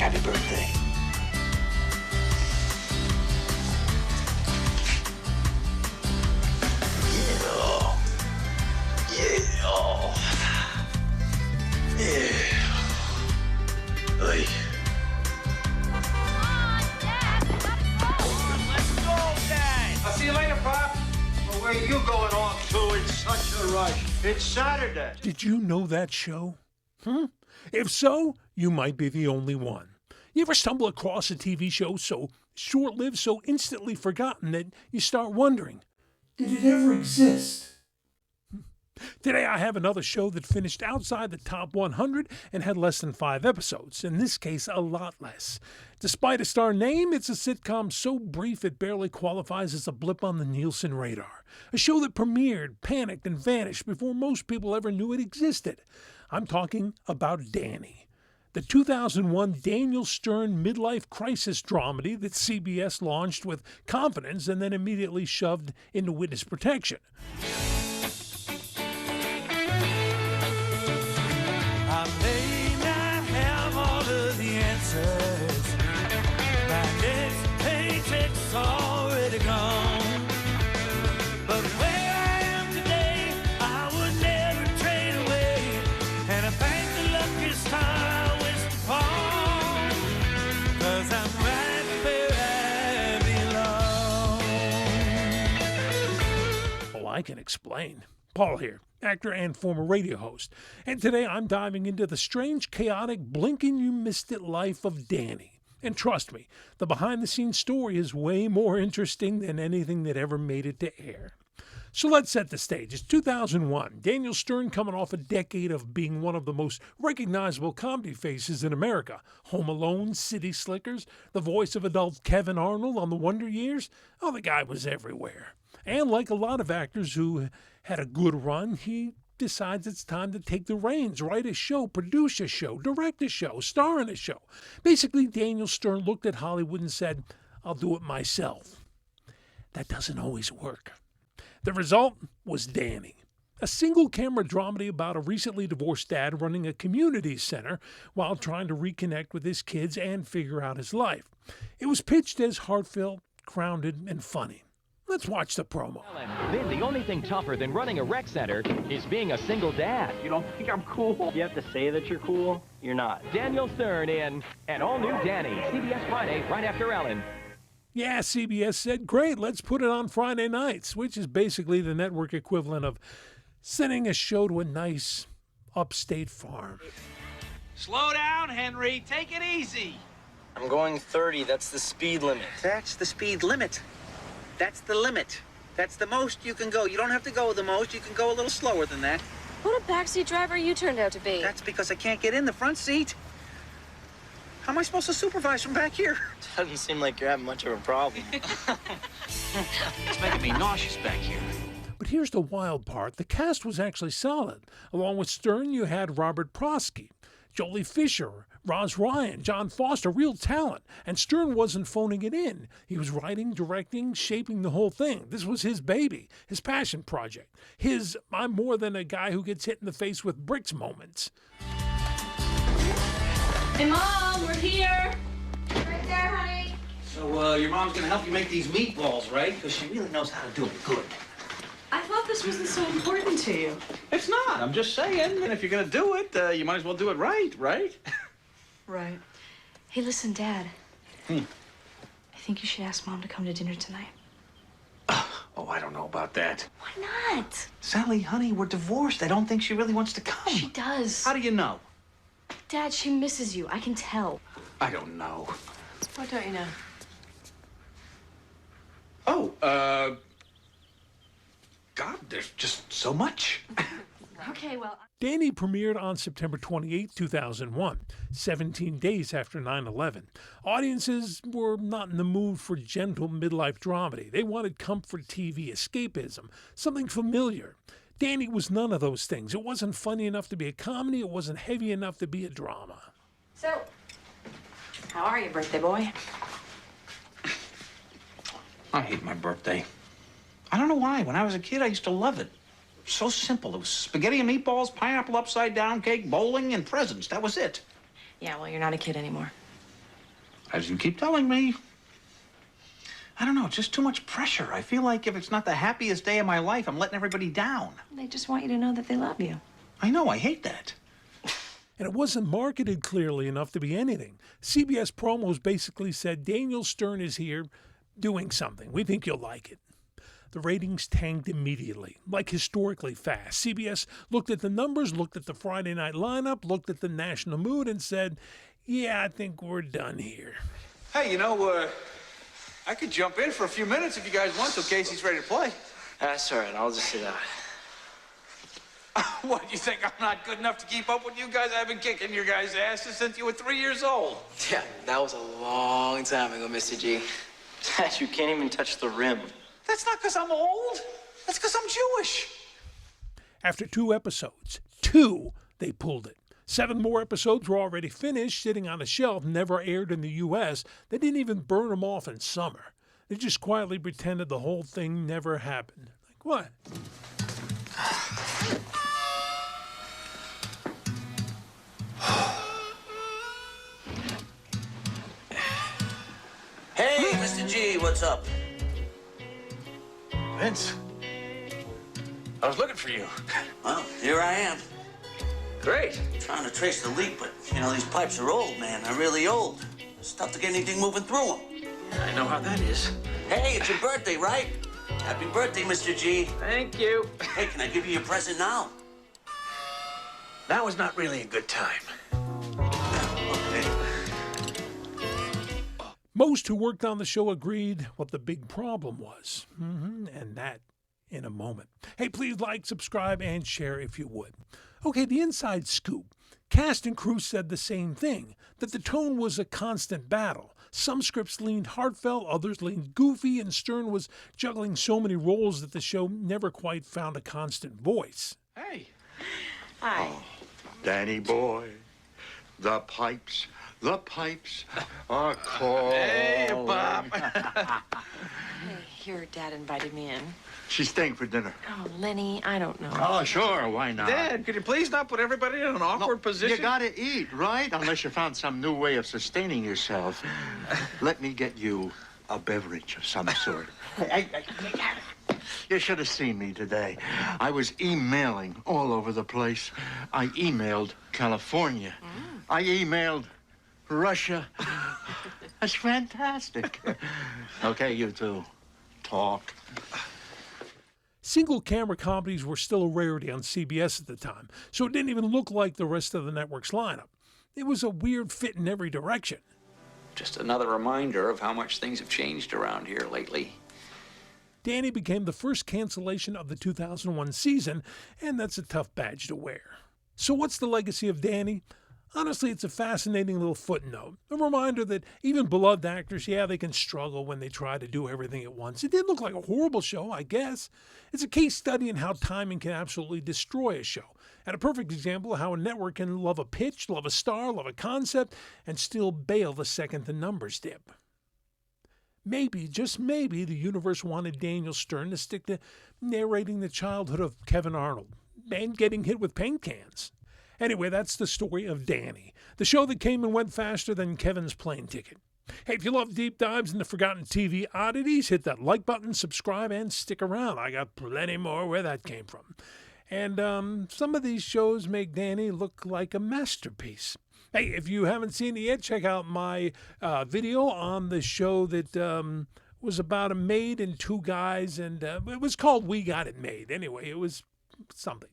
Happy birthday. Where are you going off to in such a rush? It's Saturday. Did you know that show? If so, you might be the only one. You ever stumble across a TV show so short-lived, so instantly forgotten that you start wondering, did it ever exist? Today I have another show that finished outside the top 100 and had less than 5 episodes, in this case a lot less. Despite a star name, it's a sitcom so brief it barely qualifies as a blip on the Nielsen radar. A show that premiered, panicked, and vanished before most people ever knew it existed. I'm talking about Danny, the 2001 Daniel Stern midlife crisis dramedy that CBS launched with confidence and then immediately shoved into witness protection. I may not have all of the answers. My next paycheck's already gone. But where I am today, I would never trade away. And I thank the luckiest star I wish upon. 'Cause I'm right where I belong. Oh, I can explain. Paul here, actor and former radio host, and today I'm diving into the strange, chaotic, blinking you missed it life of Danny. And trust me, the behind-the-scenes story is way more interesting than anything that ever made it to air. So let's set the stage. It's 2001. Daniel Stern coming off a decade of being one of the most recognizable comedy faces in America. Home Alone, City Slickers, the voice of adult Kevin Arnold on The Wonder Years. Oh, the guy was everywhere. And like a lot of actors who had a good run, he decides it's time to take the reins, write a show, produce a show, direct a show, star in a show. Basically, Daniel Stern looked at Hollywood and said, I'll do it myself. That doesn't always work. The result was Danny, a single-camera dramedy about a recently divorced dad running a community center while trying to reconnect with his kids and figure out his life. It was pitched as heartfelt, grounded, and funny. Let's watch the promo. Then the only thing tougher than running a rec center is being a single dad. You don't think I'm cool? You have to say that you're cool? You're not. Daniel Stern in An All-New Danny, CBS Friday, right after Ellen. Yeah, CBS said, great, let's put it on Friday nights, which is basically the network equivalent of sending a show to a nice upstate farm. Slow down, Henry. Take it easy. I'm going 30. That's the speed limit. That's the speed limit. That's the limit. That's the most you can go. You don't have to go the most. You can go a little slower than that. What a backseat driver you turned out to be. That's because I can't get in the front seat. How am I supposed to supervise from back here? Doesn't seem like you're having much of a problem. It's making me nauseous back here. But here's the wild part. The cast was actually solid. Along with Stern, you had Robert Prosky, Jolie Fisher, Roz Ryan, John Foster, real talent. And Stern wasn't phoning it in. He was writing, directing, shaping the whole thing. This was his baby, his passion project. His I'm more than a guy who gets hit in the face with bricks moments. Hey, Mom, we're here. Right there, honey. So, your mom's gonna help you make these meatballs, right? Because she really knows how to do it good. I thought this wasn't so important to you. It's not. I'm just saying. And if you're gonna do it, you might as well do it right? Right. Hey, listen, Dad. Hmm. I think you should ask Mom to come to dinner tonight. Oh, I don't know about that. Why not? Sally, honey, we're divorced. I don't think she really wants to come. She does. How do you know? Dad, she misses you. I can tell. I don't know. What don't you know? Oh, God, there's just so much. Okay, well... Danny premiered on September 28, 2001, 17 days after 9/11. Audiences were not in the mood for gentle midlife dramedy. They wanted comfort TV, escapism, something familiar. Danny was none of those things. It wasn't funny enough to be a comedy. It wasn't heavy enough to be a drama. So, how are you, birthday boy? I hate my birthday. I don't know why. When I was a kid, I used to love it. So simple. It was spaghetti and meatballs, pineapple upside down cake, bowling, and presents. That was it. Yeah, well, you're not a kid anymore. As you keep telling me. I don't know, just too much pressure. I feel like if it's not the happiest day of my life, I'm letting everybody down. They just want you to know that they love you. I know, I hate that. And it wasn't marketed clearly enough to be anything. CBS promos basically said, Daniel Stern is here doing something. We think you'll like it. The ratings tanked immediately, like historically fast. CBS looked at the numbers, looked at the Friday night lineup, looked at the national mood, and said, yeah, I think we're done here. Hey, you know, I could jump in for a few minutes if you guys want, so Casey's ready to play. That's all right. I'll just sit out. What, you think I'm not good enough to keep up with you guys? I've been kicking your guys' asses since you were 3 years old. Yeah, that was a long time ago, Mr. G. Dad, you can't even touch the rim. That's not because I'm old. That's because I'm Jewish. After 2 episodes, they pulled it. 7 more episodes were already finished, sitting on a shelf, never aired in the U.S. They didn't even burn them off in summer. They just quietly pretended the whole thing never happened. Like what? Hey, Mr. G, what's up? Vince, I was looking for you. Well, here I am. Great. Trying to trace the leak, but, you know, these pipes are old, man. They're really old. It's tough to get anything moving through them. I know how that is. Hey, it's your birthday, right? Happy birthday, Mr. G. Thank you. Hey, can I give you your present now? Now is not really a good time. Okay. Most who worked on the show agreed what the big problem was. And that in a moment. Hey, please like, subscribe, and share if you would. Okay, the inside scoop. Cast and crew said the same thing, that the tone was a constant battle. Some scripts leaned heartfelt, others leaned goofy, and Stern was juggling so many roles that the show never quite found a constant voice. Hey. Hi. Danny boy, the pipes are calling. Hey, Bob. Hey, your dad invited me in. She's staying for dinner. Oh, Lenny, I don't know. Oh, sure, why not? Dad, could you please not put everybody in an awkward position? You gotta eat, right? Unless you found some new way of sustaining yourself. Let me get you a beverage of some sort. You should have seen me today. I was emailing all over the place. I emailed California. I emailed Russia. That's fantastic. Okay, you two, talk. Single-camera comedies were still a rarity on CBS at the time, so it didn't even look like the rest of the network's lineup. It was a weird fit in every direction. Just another reminder of how much things have changed around here lately. Danny became the first cancellation of the 2001 season, and that's a tough badge to wear. So what's the legacy of Danny? Honestly, it's a fascinating little footnote, a reminder that even beloved actors, they can struggle when they try to do everything at once. It didn't look like a horrible show, I guess. It's a case study in how timing can absolutely destroy a show, and a perfect example of how a network can love a pitch, love a star, love a concept, and still bail the second the numbers dip. Maybe, just maybe, the universe wanted Daniel Stern to stick to narrating the childhood of Kevin Arnold and getting hit with paint cans. Anyway, that's the story of Danny, the show that came and went faster than Kevin's plane ticket. Hey, if you love deep dives into forgotten TV oddities, hit that like button, subscribe, and stick around. I got plenty more where that came from. And some of these shows make Danny look like a masterpiece. Hey, if you haven't seen it yet, check out my video on the show that was about a maid and 2 guys, and it was called We Got It Made. Anyway, it was something.